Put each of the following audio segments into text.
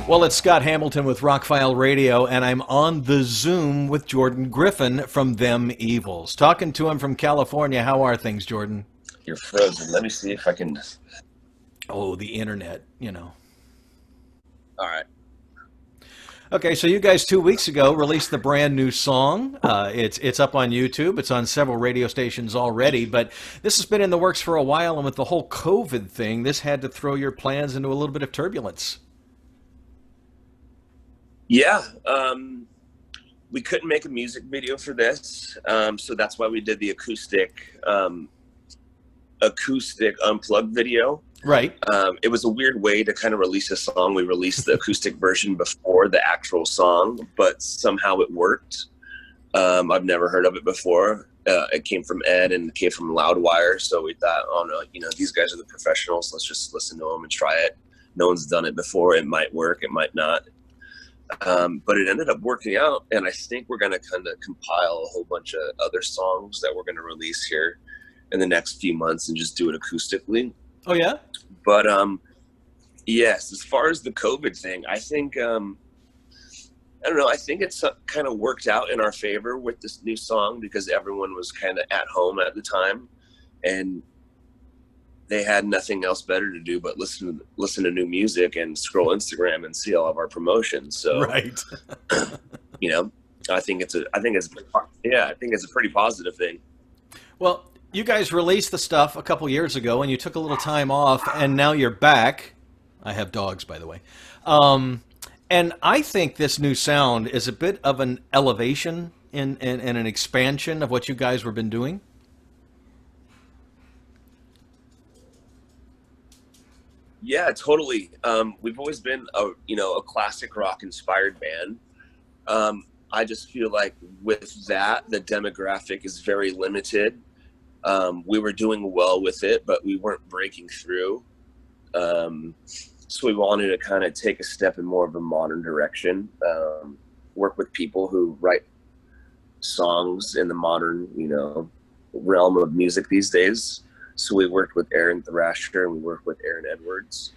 Well, it's Scott Hamilton with Rockfile Radio, and I'm on the Zoom with Jordan Griffin from Them Evils. Talking to him from California. How are things, Jordan? You're frozen. Let me see if I can... Oh, the internet, you know. All right. Okay, so you guys 2 weeks ago released the brand new song. It's up on YouTube. It's on several radio stations already, but this has been in the works for a while, and with the whole COVID thing, this had to throw your plans into a little bit of turbulence. Yeah, we couldn't make a music video for this, so that's why we did the acoustic unplugged video. Right. It was a weird way to kind of release a song. We released the acoustic version before the actual song, but somehow it worked. I've never heard of it before. It came from Ed and it came from Loudwire, so we thought, oh no, these guys are the professionals. Let's just listen to them and try it. No one's done it before. It might work, it might not. But it ended up working out, and I think we're going to kind of compile a whole bunch of other songs that we're going to release here in the next few months and just do it acoustically. Oh, yeah? But, yes, as far as the COVID thing, I think, I don't know, I think it's kind of worked out in our favor with this new song because everyone was kind of at home at the time, and they had nothing else better to do but listen to new music and scroll Instagram and see all of our promotions. So, right. I think it's a pretty positive thing. Well, you guys released the stuff a couple years ago, and you took a little time off, and now you're back. I have dogs, by the way. And I think this new sound is a bit of an elevation and an expansion of what you guys were been doing. Yeah, totally. We've always been a classic rock inspired band. I just feel like with that, the demographic is very limited. We were doing well with it, but we weren't breaking through. So we wanted to kind of take a step in more of a modern direction, work with people who write songs in the modern, realm of music these days. So we worked with Aaron Thrasher and we worked with Aaron Edwards.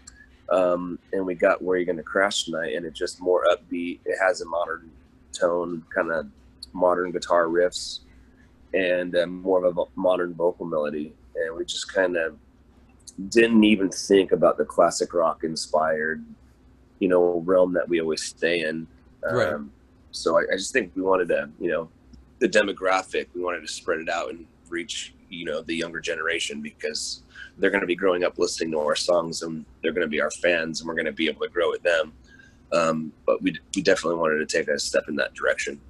And we got Where You Gonna Crash Tonight, and it's just more upbeat. It has a modern tone, kind of modern guitar riffs, and more of a modern vocal melody. And we just kind of didn't even think about the classic rock inspired, realm that we always stay in. Right. So I just think we wanted to, the demographic, we wanted to spread it out and reach, the younger generation, because they're going to be growing up listening to our songs and they're going to be our fans and we're going to be able to grow with them. But we definitely wanted to take a step in that direction.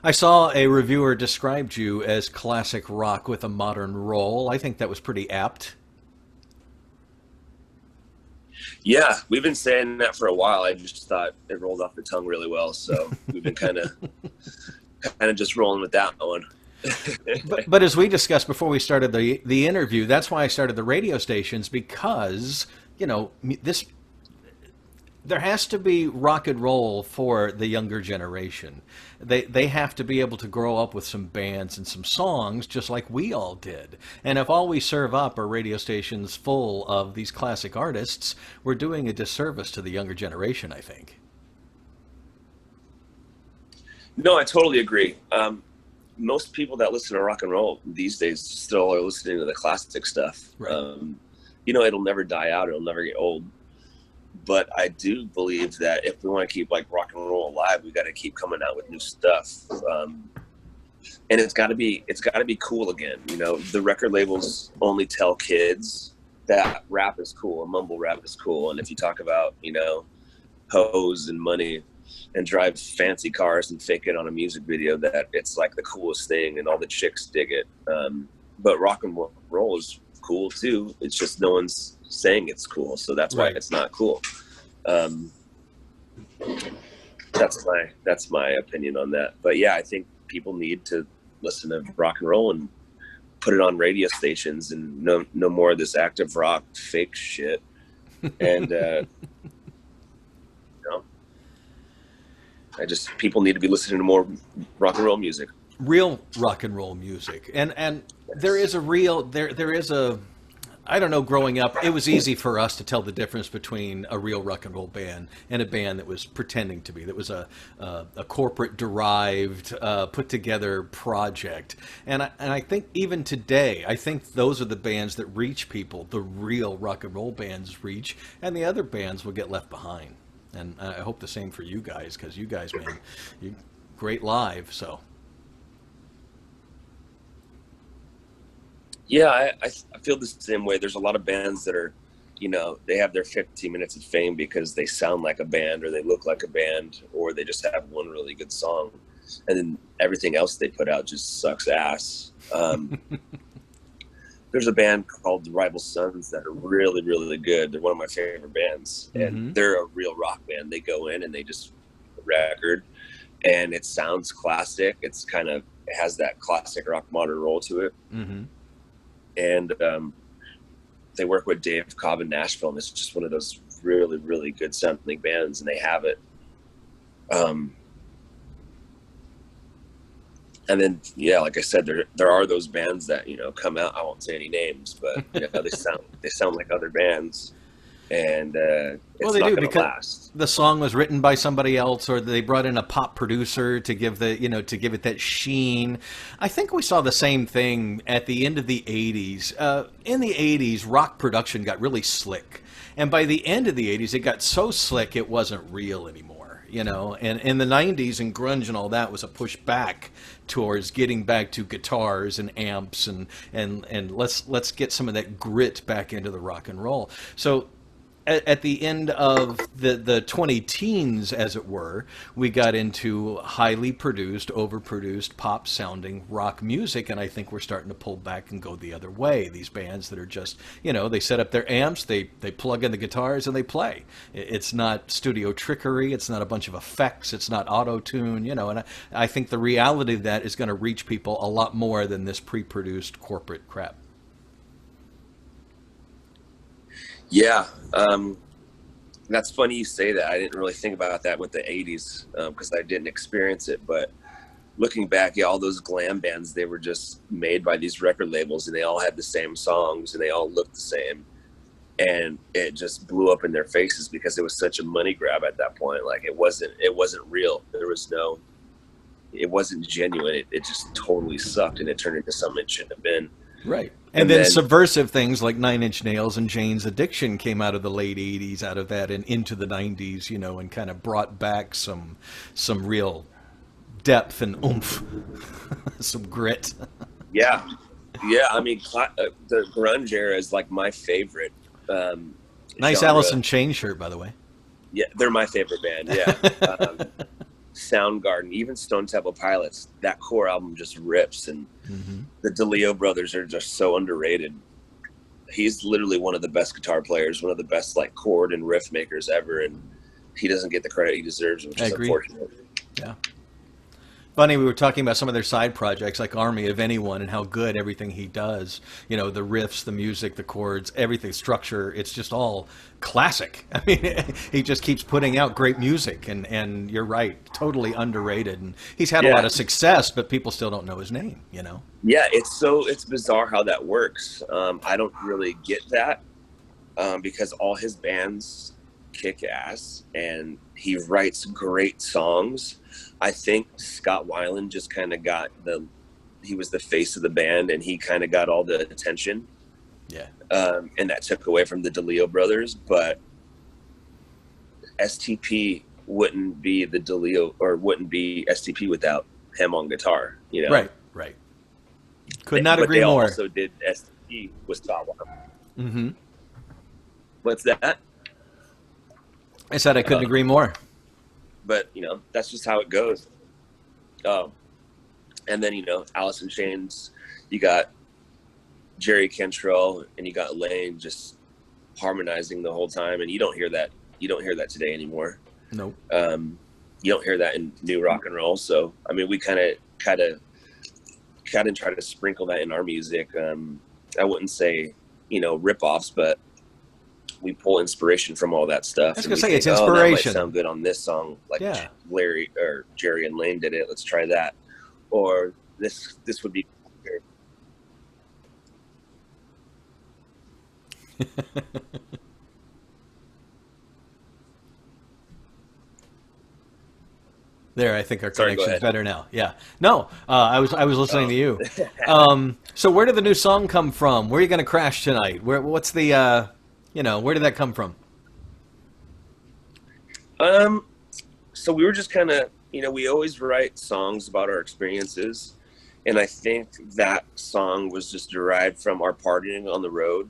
I saw a reviewer described you as classic rock with a modern roll. I think that was pretty apt. Yeah, we've been saying that for a while. I just thought it rolled off the tongue really well. So we've been kind of just rolling with that one. but as we discussed before we started the interview, that's why I started the radio stations, because there has to be rock and roll for the younger generation. They have to be able to grow up with some bands and some songs just like we all did. And if all we serve up are radio stations full of these classic artists, we're doing a disservice to the younger generation, I think. No, I totally agree. Most people that listen to rock and roll these days still are listening to the classic stuff. Right. It'll never die out. It'll never get old. But I do believe that if we want to keep rock and roll alive, we got to keep coming out with new stuff. And it's got to be cool again. The record labels only tell kids that rap is cool and mumble rap is cool. And if you talk about, hoes and money and drive fancy cars and fake it on a music video, that it's like the coolest thing and all the chicks dig it. But rock and roll is cool too. It's just no one's saying it's cool, so that's why it's not cool. That's my opinion on that. But yeah, I think people need to listen to rock and roll and put it on radio stations and no more of this active rock fake shit. And people need to be listening to more rock and roll music. Real rock and roll music. And there is a real, there is a, I don't know, growing up, it was easy for us to tell the difference between a real rock and roll band and a band that was pretending to be, that was a corporate derived, put together project. And I think even today, I think those are the bands that reach people, the real rock and roll bands reach, and the other bands will get left behind. And I hope the same for you guys, because you guys, man, you great live, so. Yeah, I feel the same way. There's a lot of bands that are, you know, they have their 15 minutes of fame because they sound like a band or they look like a band or they just have one really good song. And then everything else they put out just sucks ass. There's a band called the Rival Sons that are really, really good. They're one of my favorite bands. And they're a real rock band. They go in and they just record and it sounds classic. It's kind of, it has that classic rock modern roll to it. And they work with Dave Cobb in Nashville, and it's just one of those really, really good sounding bands, and they have it. And then, yeah, like I said, there are those bands that, you know, come out. I won't say any names, but you know, they sound like other bands, and it's well, they not do going to because last. the song was written by somebody else, or they brought in a pop producer to give the, you know, to give it that sheen. I think we saw the same thing at the end of the '80s. In the '80s, rock production got really slick, and by the end of the '80s, it got so slick it wasn't real anymore. You know, and in the '90s and grunge and all that was a push back towards getting back to guitars and amps and let's get some of that grit back into the rock and roll. So at the end of the 20-teens, as it were, we got into highly produced, overproduced, pop-sounding rock music, and I think we're starting to pull back and go the other way. These bands that are just, you know, they set up their amps, they plug in the guitars, and they play. It's not studio trickery, it's not a bunch of effects, it's not auto-tune, you know, and I think the reality of that is going to reach people a lot more than this pre-produced corporate crap. Yeah, that's funny you say that. I didn't really think about that with the 80s because I didn't experience it. But looking back, yeah, all those glam bands, they were just made by these record labels and they all had the same songs and they all looked the same. And it just blew up in their faces because it was such a money grab at that point. Like it wasn't real. It wasn't genuine. It just totally sucked and it turned into something it shouldn't have been. Right. And then subversive things like Nine Inch Nails and Jane's Addiction came out of the late 80s, out of that and into the 90s, you know, and kind of brought back some real depth and oomph, some grit. Yeah. I mean, the grunge era is like my favorite. Nice genre. Alice in Chains shirt, by the way. Yeah, they're my favorite band. Yeah. Soundgarden, even Stone Temple Pilots, that core album just rips, and the DeLeo brothers are just so underrated. He's literally one of the best guitar players, one of the best like chord and riff makers ever, and he doesn't get the credit he deserves, which is unfortunate. Yeah. Funny, we were talking about some of their side projects like Army of Anyone and how good everything he does, you know, the riffs, the music, the chords, everything, structure, it's just all classic. I mean, he just keeps putting out great music, and you're right, totally underrated. And he's had a lot of success, but people still don't know his name, you know? Yeah, it's bizarre how that works. I don't really get that because all his bands kick ass and he writes great songs. I think Scott Weiland just kind of he was the face of the band and he kind of got all the attention. Yeah. And that took away from the DeLeo brothers, but STP wouldn't be the DeLeo or wouldn't be STP without him on guitar, you know? Right. Could not agree more. They also did STP with Scott Weiland. Mm-hmm. What's that? I said I couldn't agree more. But, you know, that's just how it goes. And then, you know, Alice in Chains, you got Jerry Cantrell and you got Lane just harmonizing the whole time. And you don't hear that today anymore. Nope. You don't hear that in new rock and roll. So, I mean, we kind of try to sprinkle that in our music. I wouldn't say, you know, rip-offs, but we pull inspiration from all that stuff. I was going to say, it's inspiration. That might sound good on this song. Like Larry or Jerry and Lane did it. Let's try that. Or this would be. There, I think our Sorry, go connection's ahead. better now. Yeah. No, I was listening Oh. to you. So where did the new song come from? Where are you going to crash tonight? What's the where did that come from? um, so we were just kind of, we always write songs about our experiences, and I think that song was just derived from our partying on the road.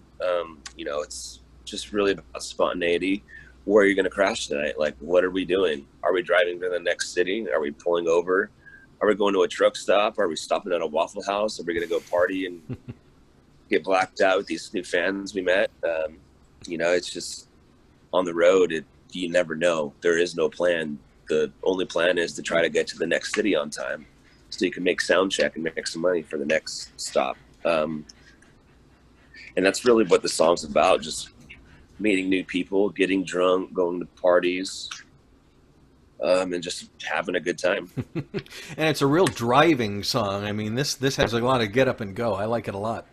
It's just really about spontaneity. Where are you going to crash tonight? Like, what are we doing? Are we driving to the next city? Are we pulling over? Are we going to a truck stop? Are we stopping at a Waffle House? Are we going to go party and get blacked out with these new fans we met? It's just on the road. You never know. There is no plan. The only plan is to try to get to the next city on time, so you can make sound check and make some money for the next stop. And that's really what the song's about. Just meeting new people, getting drunk, going to parties, and just having a good time. And it's a real driving song. I mean, this has a lot of get up and go. I like it a lot.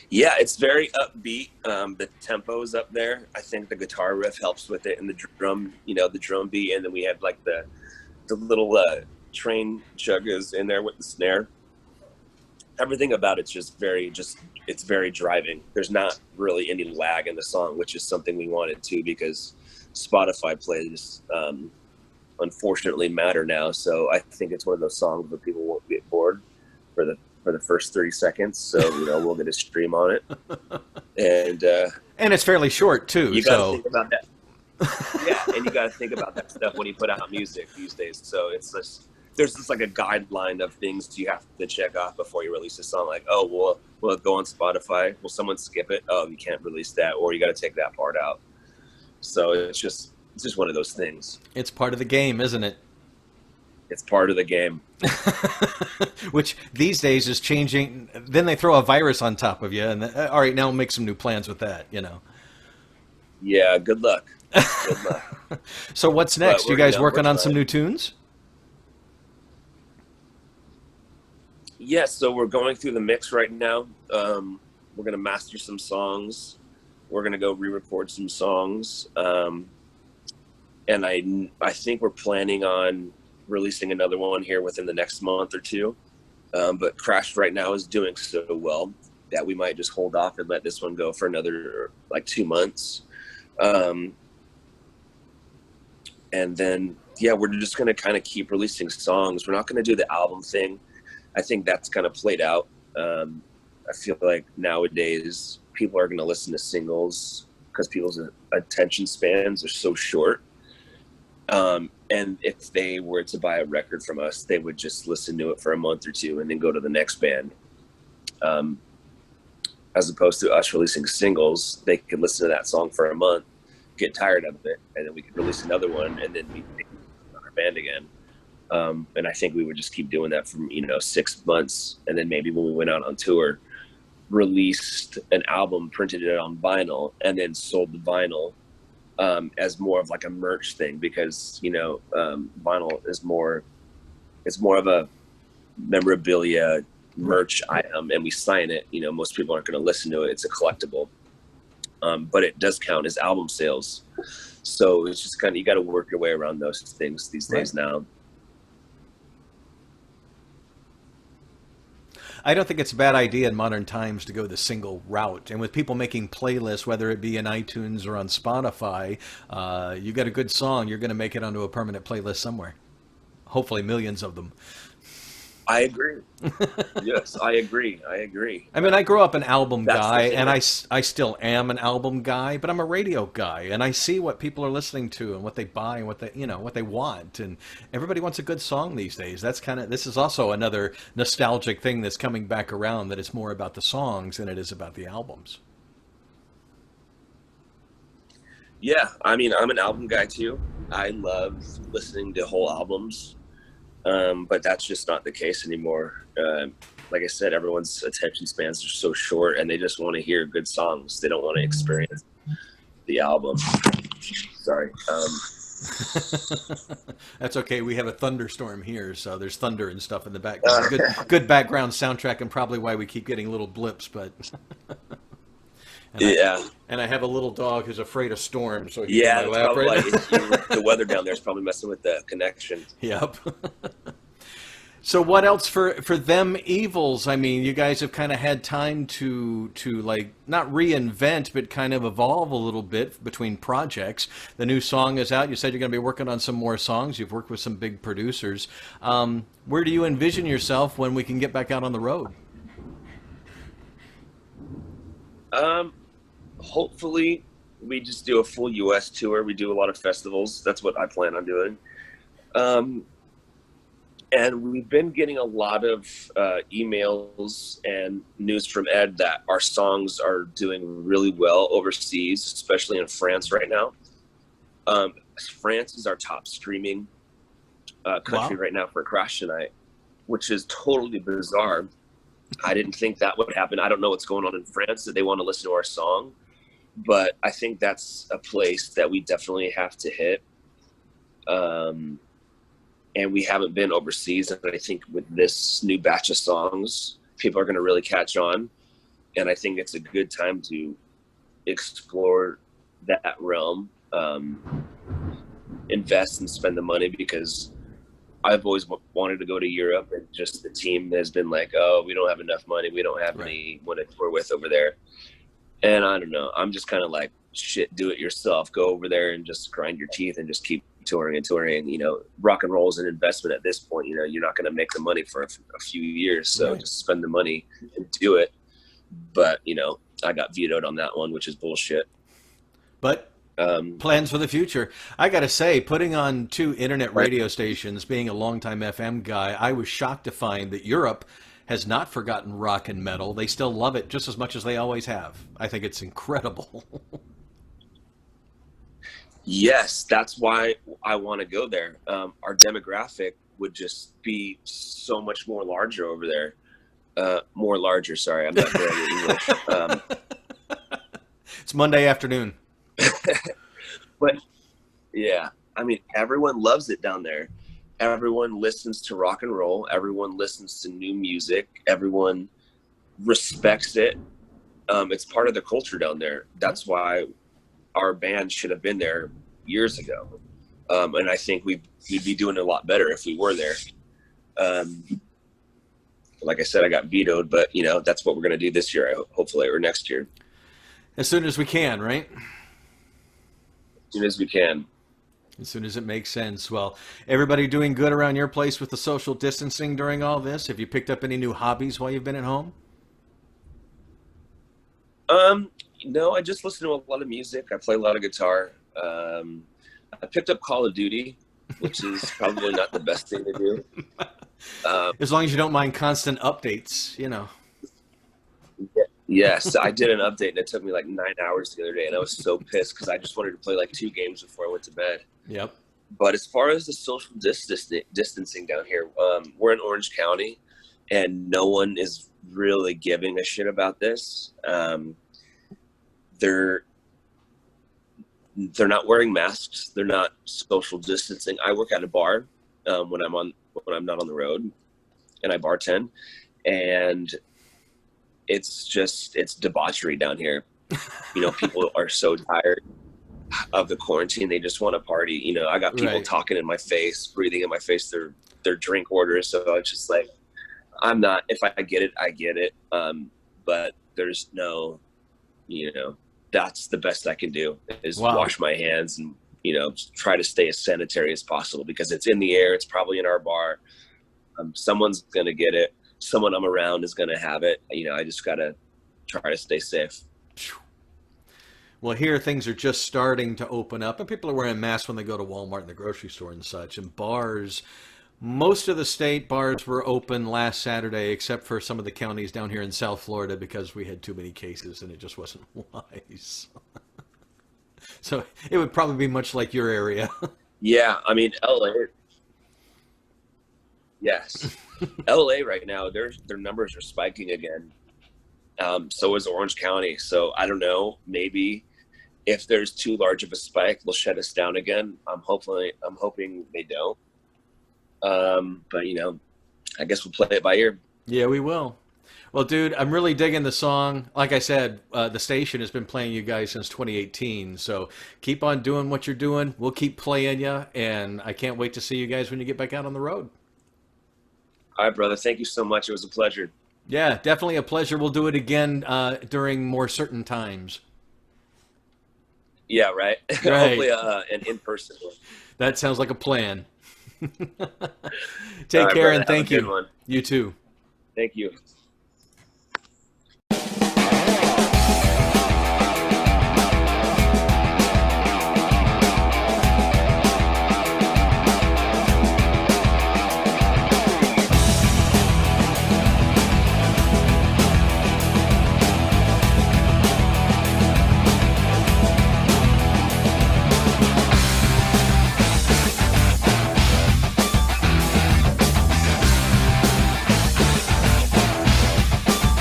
Yeah, it's very upbeat. The tempo's up there. I think the guitar riff helps with it, and the drum, the drum beat, and then we have like the little train chuggas in there with the snare. Everything about it's it's very driving. There's not really any lag in the song, which is something we wanted to, because Spotify plays unfortunately matter now. So I think it's one of those songs where people won't get bored for the first 30 seconds. So we'll get a stream on it, And it's fairly short too. you got to So think about that. Yeah, and you got to think about that stuff when you put out music these days. So there's just like a guideline of things you have to check off before you release a song. Like, oh, will it go on Spotify? Will someone skip it? Oh, you can't release that, or you got to take that part out. So it's just one of those things. it's part of the game, isn't it? It's part of the game. Which these days is changing. Then they throw a virus on top of you, and all right, now make some new plans with that. Yeah, good luck. Good luck. So what's next? But You guys we're working on some trying. new tunes? Yeah, so we're going through the mix right now. We're gonna master some songs. We're gonna go re-record some songs, and I think we're planning on releasing another one here within the next month or two. But Crash right now is doing so well that we might just hold off and let this one go for another like 2 months. And then, yeah, we're just going to kind of keep releasing songs. We're not going to do the album thing. I think that's kind of played out. I feel like nowadays people are going to listen to singles because people's attention spans are so short. And if they were to buy a record from us, they would just listen to it for a month or two and then go to the next band. As opposed to us releasing singles, they could listen to that song for a month, get tired of it, and then we could release another one, and then we our band again. And I think we would just keep doing that for 6 months, and then maybe when we went out on tour, released an album, printed it on vinyl, and then sold the vinyl as more of like a merch thing, because vinyl is more of a memorabilia merch item, and we sign it. Most people aren't going to listen to it. It's a collectible, but it does count as album sales. So it's just kind of, you got to work your way around those things these days now. I don't think it's a bad idea in modern times to go the single route. And with people making playlists, whether it be in iTunes or on Spotify, you got a good song, you're going to make it onto a permanent playlist somewhere. Hopefully millions of them. I agree. Yes, I agree. I mean, I grew up an album That's guy, the thing. and I still am an album guy, but I'm a radio guy, and I see what people are listening to and what they buy and what they want, and everybody wants a good song these days. This is also another nostalgic thing that's coming back around, that it's more about the songs than it is about the albums. Yeah, I mean, I'm an album guy too. I love listening to whole albums. But that's just not the case anymore. Like I said, everyone's attention spans are so short, and they just want to hear good songs. They don't want to experience the album. Sorry. That's okay. We have a thunderstorm here, so there's thunder and stuff in the background. Good background soundtrack, and probably why we keep getting little blips. But Yeah. and I have a little dog who's afraid of storms, so he's Yeah, in my that's lap probably right now. the weather down there is probably messing with the connection. Yep. So what else for them evils? I mean, you guys have kind of had time to like not reinvent, but kind of evolve a little bit between projects. The new song is out. You said you're going to be working on some more songs. You've worked with some big producers. Where do you envision yourself when we can get back out on the road? Hopefully we just do a full US tour. We do a lot of festivals. That's what I plan on doing. And we've been getting a lot of emails and news from Ed that our songs are doing really well overseas, especially in France right now. France is our top streaming country right now for Crash Tonight, which is totally bizarre. I didn't think that would happen. I don't know what's going on in France that they want to listen to our song, but I think that's a place that we definitely have to hit. And we haven't been overseas. And I think with this new batch of songs, people are going to really catch on. And I think it's a good time to explore that realm, invest and spend the money, because I've always wanted to go to Europe, and just the team has been like, oh, we don't have enough money. We don't have anyone to tour with over there. And I don't know. I'm just kind of like, shit, do it yourself. Go over there and just grind your teeth and just keep touring and touring. You know, rock and roll is an investment at this point. You know, you're not going to make the money for a few years. So just spend the money and do it. But, you know, I got vetoed on that one, which is bullshit. But plans for the future. I got to say, putting on 2 internet radio stations, being a longtime FM guy, I was shocked to find that Europe has not forgotten rock and metal. They still love it just as much as they always have. I think it's incredible. Yes, that's why I want to go there. Our demographic would just be so much more larger over there. More larger, sorry. I'm not very English. It's Monday afternoon. But yeah, I mean, everyone loves it down there. Everyone listens to rock and roll. Everyone listens to new music. Everyone respects it. It's part of the culture down there. That's why our band should have been there years ago. And I think we'd be doing a lot better if we were there. Like I said, I got vetoed, but you know, that's what we're going to do this year, hopefully, or next year. As soon as we can, right? As soon as we can. As soon as it makes sense. Well, everybody doing good around your place with the social distancing during all this? Have you picked up any new hobbies while you've been at home? No, I just listen to a lot of music. I play a lot of guitar. I picked up Call of Duty, which is probably not the best thing to do. As long as you don't mind constant updates, you know. Yes, I did an update, and it took me like 9 hours the other day, and I was so pissed because I just wanted to play like 2 games before I went to bed. Yep. But as far as the social distancing down here, we're in Orange County, and no one is really giving a shit about this. They're not wearing masks. They're not social distancing. I work at a bar when I'm not on the road, and I bartend, and it's debauchery down here. You know, people are so tired of the quarantine. They just want to party. You know, I got people talking in my face, breathing in my face, their drink orders. So it's just like, if I get it, I get it. But there's no, you know, that's the best I can do is wash my hands and, you know, try to stay as sanitary as possible, because it's in the air. It's probably in our bar. Someone's going to get it. Someone I'm around is going to have it. You know, I just got to try to stay safe. Well, here things are just starting to open up, and people are wearing masks when they go to Walmart and the grocery store and such. And bars, most of the state bars were open last Saturday, except for some of the counties down here in South Florida, because we had too many cases and it just wasn't wise. So it would probably be much like your area. Yeah, I mean, LA. Yes. LA right now, their numbers are spiking again. So is Orange County. So I don't know, maybe if there's too large of a spike, they'll shut us down again. I'm hoping they don't. But you know, I guess we'll play it by ear. Yeah, we will. Well, dude, I'm really digging the song. Like I said, the station has been playing you guys since 2018, so keep on doing what you're doing. We'll keep playing you, and I can't wait to see you guys when you get back out on the road. All right, brother. Thank you so much. It was a pleasure. Yeah, definitely a pleasure. We'll do it again during more certain times. Yeah, right. Right. Hopefully, an in-person one. That sounds like a plan. All Take right, care brother. and thank Have a good you. one. You too. Thank you.